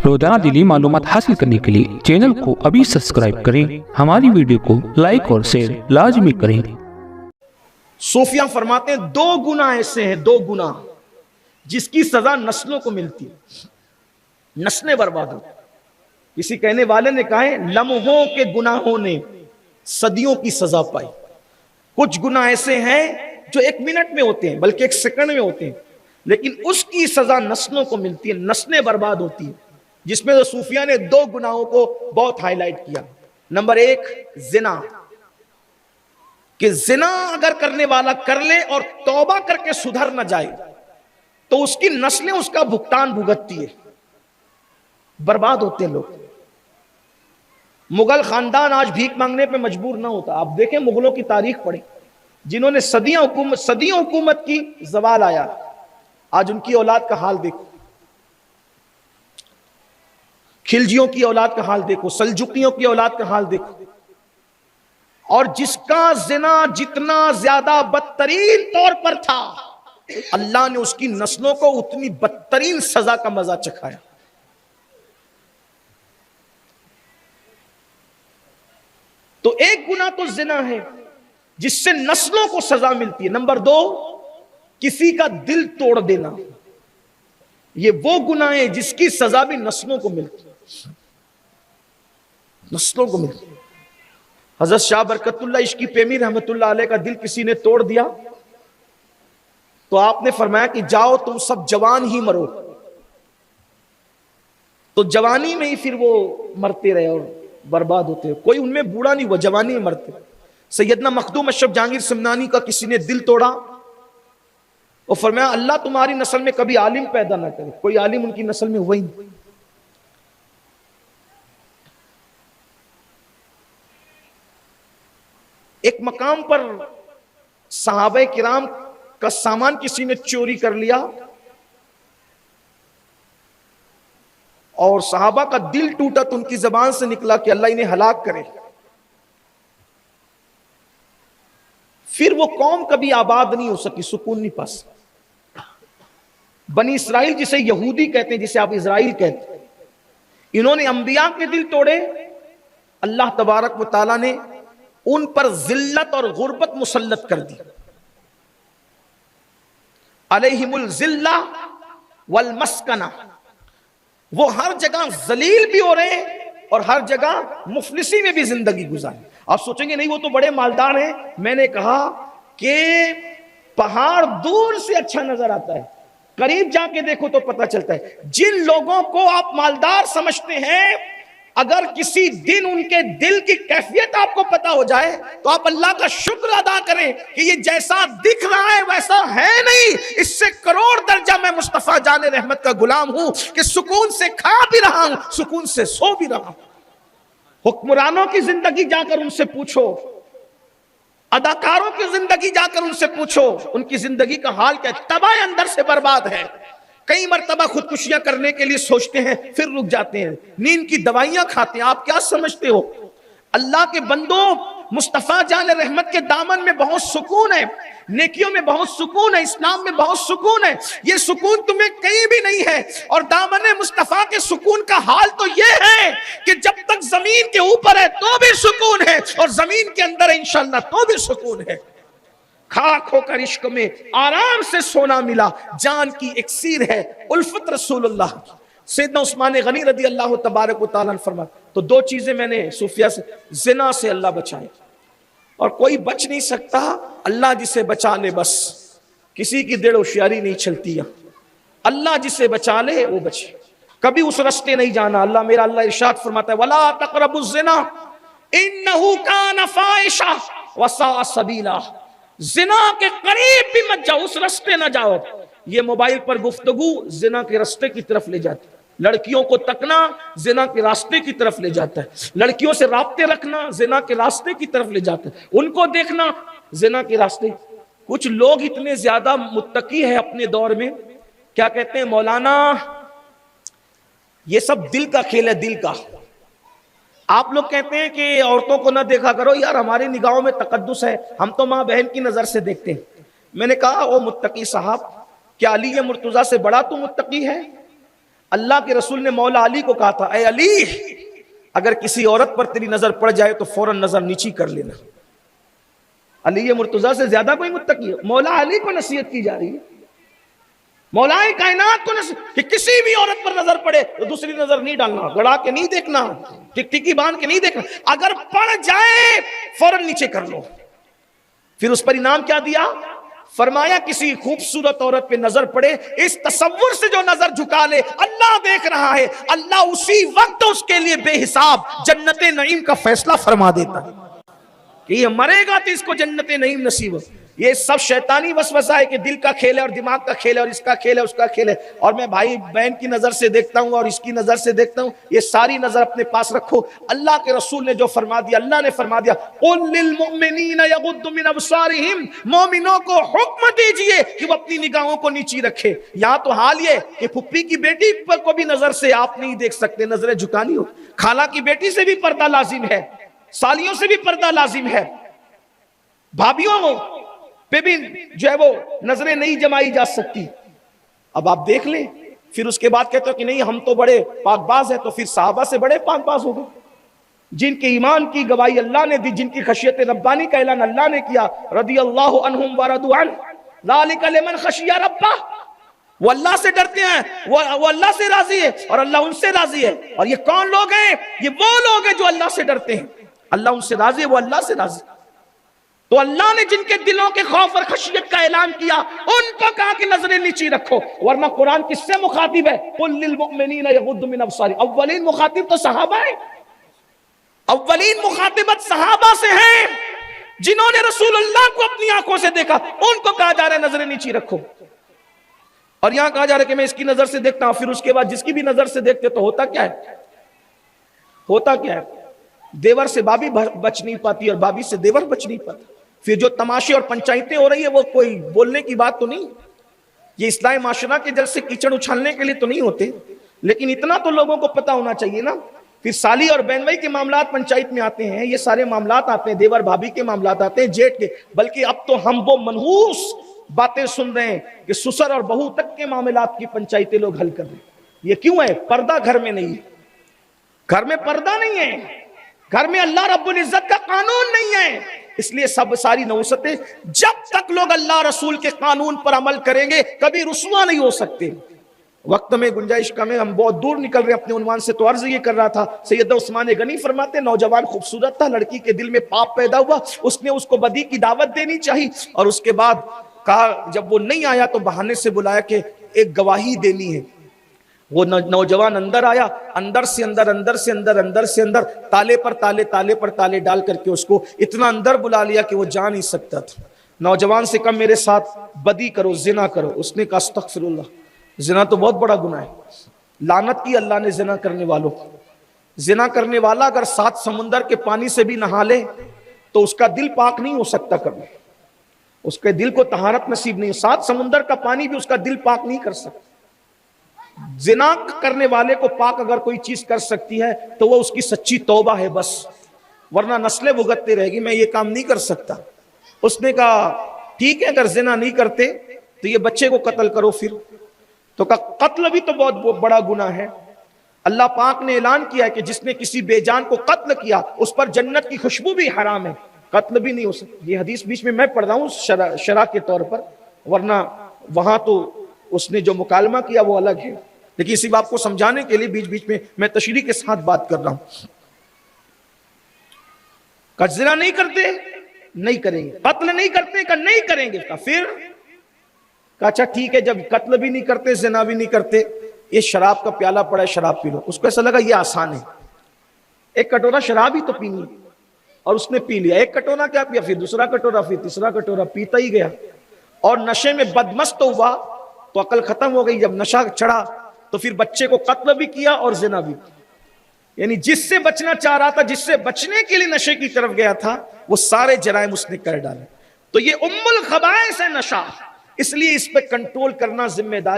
روزانہ دینی معلومات حاصل کرنے کے لیے چینل کو ابھی سبسکرائب کریں، ہماری ویڈیو کو لائک اور شیئر لازمی کریں۔ صوفیہ فرماتے ہیں دو گناہ ایسے ہیں، دو گناہ جس کی سزا نسلوں کو ملتی ہے، نسلیں برباد ہوتی۔ کسی کہنے والے نے کہا ہے لمحوں کے گناہوں نے صدیوں کی سزا پائی۔ کچھ گناہ ایسے ہیں جو ایک منٹ میں ہوتے ہیں، بلکہ ایک سیکنڈ میں ہوتے ہیں، لیکن اس کی سزا نسلوں کو ملتی ہے، نسلیں برباد ہوتی ہیں۔ جس میں تو صوفیہ نے دو گناہوں کو بہت ہائی لائٹ کیا۔ نمبر ایک زنا، کہ زنا اگر کرنے والا کر لے اور توبہ کر کے سدھر نہ جائے تو اس کی نسلیں اس کا بھگتان بھگتتی ہے، برباد ہوتے ہیں لوگ۔ مغل خاندان آج بھیک مانگنے پہ مجبور نہ ہوتا۔ آپ دیکھیں مغلوں کی تاریخ پڑھیں، جنہوں نے صدیوں حکومت کی، زوال آیا، آج ان کی اولاد کا حال دیکھو، خلجیوں کی اولاد کا حال دیکھو، سلجوقیوں کی اولاد کا حال دیکھو، اور جس کا زنا جتنا زیادہ بدترین طور پر تھا، اللہ نے اس کی نسلوں کو اتنی بدترین سزا کا مزہ چکھایا۔ تو ایک گناہ تو زنا ہے جس سے نسلوں کو سزا ملتی ہے۔ نمبر دو، کسی کا دل توڑ دینا، یہ وہ گناہ ہے جس کی سزا بھی نسلوں کو ملتی ہے، نسلوں کو ملتی ہے۔ حضرت شاہ برکت اللہ عشقی پیمی رحمت اللہ علیہ کا دل کسی نے توڑ دیا تو آپ نے فرمایا کہ جاؤ تم سب جوان ہی مرو، تو جوانی میں ہی پھر وہ مرتے رہے اور برباد ہوتے ہیں۔ کوئی ان میں بوڑھا نہیں ہوا، جوانی میں مرتے۔ سیدنا مخدوم اشرف جہانگیر سمنانی کا کسی نے دل توڑا اور فرمایا اللہ تمہاری نسل میں کبھی عالم پیدا نہ کرے، کوئی عالم ان کی نسل میں ہوا ہی نہیں۔ ایک مقام پر صحابہ کرام کا سامان کسی نے چوری کر لیا اور صحابہ کا دل ٹوٹا تو ان کی زبان سے نکلا کہ اللہ انہیں ہلاک کرے۔ پھر وہ قوم کبھی آباد نہیں ہو سکی، سکون نہیں پا سکی۔ بنی اسرائیل جسے یہودی کہتے ہیں، جسے آپ اسرائیل کہتے ہیں، انہوں نے انبیاء کے دل توڑے، اللہ تبارک و تعالیٰ نے ان پر ذلت اور غربت مسلط کر دی۔ علیہم الذلہ والمسکنہ، وہ ہر جگہ ذلیل بھی ہو رہے ہیں اور ہر جگہ مفلسی میں بھی زندگی گزارے۔ آپ سوچیں گے نہیں وہ تو بڑے مالدار ہیں، میں نے کہا کہ پہاڑ دور سے اچھا نظر آتا ہے، قریب جا کے دیکھو تو پتہ چلتا ہے۔ جن لوگوں کو آپ مالدار سمجھتے ہیں، اگر کسی دن ان کے دل کی کیفیت آپ کو پتا ہو جائے تو آپ اللہ کا شکر ادا کریں کہ یہ جیسا دکھ رہا ہے ویسا ہے نہیں، اس سے کروڑ درجہ میں مصطفیٰ جان رحمت کا غلام ہوں کہ سکون سے کھا بھی رہا ہوں، سکون سے سو بھی رہا ہوں۔ حکمرانوں کی زندگی جا کر ان سے پوچھو، اداکاروں کی زندگی جا کر ان سے پوچھو، ان کی زندگی کا حال کیا ہے، تباہ اندر سے برباد ہے۔ کئی مرتبہ خودکشیاں کرنے کے لیے سوچتے ہیں پھر رک جاتے ہیں، نیند کی دوائیاں کھاتے ہیں۔ آپ کیا سمجھتے ہو؟ اللہ کے بندوں، مصطفیٰ جان رحمت کے دامن میں بہت سکون ہے، نیکیوں میں بہت سکون ہے، اسلام میں بہت سکون ہے۔ یہ سکون تمہیں کہیں بھی نہیں ہے، اور دامن مصطفیٰ کے سکون کا حال تو یہ ہے کہ جب تک زمین کے اوپر ہے تو بھی سکون ہے، اور زمین کے اندر ہے انشاءاللہ تو بھی سکون ہے۔ خاک ہو کر عشق میں آرام سے سونا ملا، جان کی اکسیر ہے الفت رسول اللہ۔ سیدنا عثمان غنی رضی اللہ تبارک و تعالیٰ نے فرمایا تو دو چیزیں میں نے صوفیہ سے، زنا سے اللہ بچائے، اور کوئی بچ نہیں سکتا، اللہ جسے بچا لے بس، کسی کی دڑ ہوشیاری نہیں چلتی ہے، اللہ جسے بچا لے وہ بچے، کبھی اس رستے نہیں جانا۔ اللہ ارشاد فرماتا ہے وَلَا تَقْرَبُوا الزِّنَا إِنَّهُ كَانَ فَاحِشَةً وَسَاءَ سَبِيلًا، زنا کے قریب بھی مت جاؤ، اس رستے نہ جاؤ۔ یہ موبائل پر گفتگو زنا کے راستے کی طرف لے جاتی ہے، لڑکیوں کو تکنا زنا کے راستے کی طرف لے جاتا ہے، لڑکیوں سے رابطے رکھنا زنا کے راستے کی طرف لے جاتا ہے، ان کو دیکھنا زنا کے راستے۔ کچھ لوگ اتنے زیادہ متقی ہیں اپنے دور میں، کیا کہتے ہیں مولانا یہ سب دل کا کھیل ہے، دل کا۔ آپ لوگ کہتے ہیں کہ عورتوں کو نہ دیکھا کرو، یار ہماری نگاہوں میں تقدس ہے، ہم تو ماں بہن کی نظر سے دیکھتے ہیں۔ میں نے کہا او متقی صاحب، کیا علی مرتضیٰ سے بڑا تو متقی ہے؟ اللہ کے رسول نے مولا علی کو کہا تھا اے علی اگر کسی عورت پر تیری نظر پڑ جائے تو فوراً نظر نیچی کر لینا. علی مرتضیٰ سے زیادہ کوئی متقی ہے؟ مولا علی کو نصیحت کی جا رہی ہے، مولا کائنات کو کہ کسی بھی عورت پر نظر پڑے تو دوسری نظر نہیں ڈالنا، گڑا کے نہیں دیکھنا، ٹک ٹکی باندھ کے نہیں دیکھنا، اگر پڑ جائے فوراً نیچے کر لو. پھر اس پر انعام کیا دیا؟ فرمایا کسی خوبصورت عورت پہ نظر پڑے اس تصور سے جو نظر جھکا لے اللہ دیکھ رہا ہے، اللہ اسی وقت اس کے لیے بے حساب جنت نعیم کا فیصلہ فرما دیتا ہے کہ یہ مرے گا تو اس کو جنت نعیم نصیب ہو. یہ سب شیطانی وسوسہ ہے کہ دل کا کھیل ہے اور دماغ کا کھیل ہے اور اس کا کھیل ہے اس کا کھیل ہے، اور میں بھائی بہن کی نظر سے دیکھتا ہوں اور اس کی نظر سے دیکھتا ہوں. یہ ساری نظر اپنے پاس رکھو. اللہ کے رسول نے جو فرما دیا، اللہ نے فرما دیا قُل لِّلْمُؤْمِنِينَ يَغُضُّوا مِنْ أَبْصَارِهِمْ، مومنوں کو حکم دیجئے کہ وہ اپنی نگاہوں کو نیچی رکھے. یہاں تو حال یہ کہ پھپھی کی بیٹی پر کو بھی نظر سے آپ نہیں دیکھ سکتے، نظریں جھکانی ہو. خالہ کی بیٹی سے بھی پردہ لازم ہے، سالیوں سے بھی پردہ لازم ہے، بھابھیوں پہ بھی جو ہے وہ نظریں نہیں جمائی جا سکتی. اب آپ دیکھ لیں. پھر اس کے بعد کہتے ہو کہ نہیں ہم تو بڑے پاک باز ہیں، تو پھر صحابہ سے بڑے پاک باز ہو گئے جن کے ایمان کی گواہی اللہ نے دی، جن کی خشیت ربانی کا اعلان اللہ نے کیا. رضی اللہ عنہم ورضوا عنہ ذالک لمن خشی ربہ. وہ اللہ سے ڈرتے ہیں، وہ اللہ سے راضی ہے اور اللہ ان سے راضی ہے. اور یہ کون لوگ ہیں؟ یہ وہ لوگ ہیں جو اللہ سے ڈرتے ہیں، اللہ ان سے راضی ہے، وہ اللہ سے راضی. تو اللہ نے جن کے دلوں کے خوف اور خشیت کا اعلان کیا ان کو کہا کہ نظریں نیچی رکھو. ورنہ قرآن کس سے مخاطب ہے؟ قُل لِّلْمُؤْمِنِينَ يَغُضُّوا مِنْ أَبْصَارِهِمْ. اولین مخاطب تو صحابہ ہیں، اولین مخاطبت صحابہ سے ہے جنہوں نے رسول اللہ کو اپنی آنکھوں سے دیکھا. ان کو کہا جا رہا ہے نظریں نیچی رکھو. اور یہاں کہا جا رہا ہے کہ میں اس کی نظر سے دیکھتا ہوں. پھر اس کے بعد جس کی بھی نظر سے دیکھتے تو ہوتا کیا ہے؟ ہوتا کیا ہے؟ دیور سے بابی بچ نہیں پاتی اور بابی سے دیور بچ نہیں پاتا. پھر جو تماشے اور پنچایتیں ہو رہی ہے وہ کوئی بولنے کی بات تو نہیں. یہ اسلامی معاشرہ کے جلسے کیچڑ اچھالنے کے لیے تو نہیں ہوتے، لیکن اتنا تو لوگوں کو پتا ہونا چاہیے نا. پھر سالی اور بہن بھائی کے معاملات پنچایت میں آتے ہیں، یہ سارے معاملات آتے ہیں، دیور بھابھی کے معاملات آتے ہیں، جیٹ کے. بلکہ اب تو ہم وہ منحوس باتیں سن رہے ہیں کہ سسر اور بہو تک کے معاملات کی پنچایتیں لوگ حل کر رہے ہیں. یہ کیوں ہے؟ پردہ گھر میں نہیں ہے، گھر میں پردہ نہیں ہے، گھر میں اللہ رب العزت کا قانون نہیں ہے. اس لیے ساری نوستیں جب تک لوگ اللہ رسول کے قانون پر عمل کریں گے کبھی رسوا نہیں ہو سکتے. وقت میں گنجائش کم ہے، ہم بہت دور نکل رہے ہیں اپنے عنوان سے. تو عرض یہ کر رہا تھا، سیدنا عثمان غنی فرماتے نوجوان خوبصورت تھا، لڑکی کے دل میں پاپ پیدا ہوا، اس نے اس کو بدی کی دعوت دینی چاہی، اور اس کے بعد کہا جب وہ نہیں آیا تو بہانے سے بلایا کہ ایک گواہی دینی ہے. وہ نوجوان اندر آیا، اندر سے اندر تالے پر تالے ڈال کر کے اس کو اتنا اندر بلا لیا کہ وہ جا نہیں سکتا تھا. نوجوان سے کہا میرے ساتھ بدی کرو، زنا کرو. اس نے کہا استغفر اللہ، زنا تو بہت بڑا گناہ ہے. لعنت کی اللہ نے زنا کرنے والوں کو. زنا کرنے والا اگر 7 سمندر کے پانی سے بھی نہا لے تو اس کا دل پاک نہیں ہو سکتا کبھی، اس کے دل کو طہارت نصیب نہیں. 7 سمندر کا پانی بھی اس کا دل پاک نہیں کر سکتا. زنا کرنے والے کو پاک اگر کوئی چیز کر سکتی ہے تو وہ اس کی سچی توبہ ہے بس، ورنہ نسلیں بھگتتے رہے گی میں یہ کام نہیں کر سکتا. اس نے کہا ٹھیک ہے اگر زنا نہیں کرتے تو یہ بچے کو قتل کرو. پھر تو کہا قتل بھی تو بہت بڑا گناہ ہے. اللہ پاک نے اعلان کیا ہے کہ جس نے کسی بے جان کو قتل کیا اس پر جنت کی خوشبو بھی حرام ہے، قتل بھی نہیں ہو سکتا. یہ حدیث بیچ میں میں پڑھ رہا ہوں شرح کے طور پر، ورنہ وہاں تو اس نے جو مکالمہ کیا وہ الگ ہے. لیکن اسی بات کو سمجھانے کے لیے بیچ بیچ میں میں تشریح کے ساتھ بات کر رہا ہوں. زنا نہیں کرتے نہیں کریں گے، قتل نہیں کرتے کہ نہیں کریں گے. پھر کہا اچھا ٹھیک ہے جب قتل بھی نہیں کرتے زنا بھی نہیں کرتے، یہ شراب کا پیالہ پڑا ہے شراب پی لو. اس کو ایسا لگا یہ آسان ہے، ایک کٹورا شراب ہی تو پینی ہے، اور اس نے پی لیا. ایک کٹورا کیا پیا، پھر دوسرا کٹورا، پھر تیسرا کٹورا، پیتا ہی گیا اور نشے میں بدمست ہوا تو عقل ختم ہو گئی. جب نشہ چڑھا تو پھر بچے کو قتل بھی کیا اور زنا بھی کیا. یعنی جس سے بچنا چاہ رہا تھا، جس سے بچنے کے لیے نشے کی طرف گیا تھا، وہ سارے جرائم اس نے کر ڈالے. تو یہ ام الخبائث ہے نشہ، اس لیے اس پہ کنٹرول کرنا ذمہ داری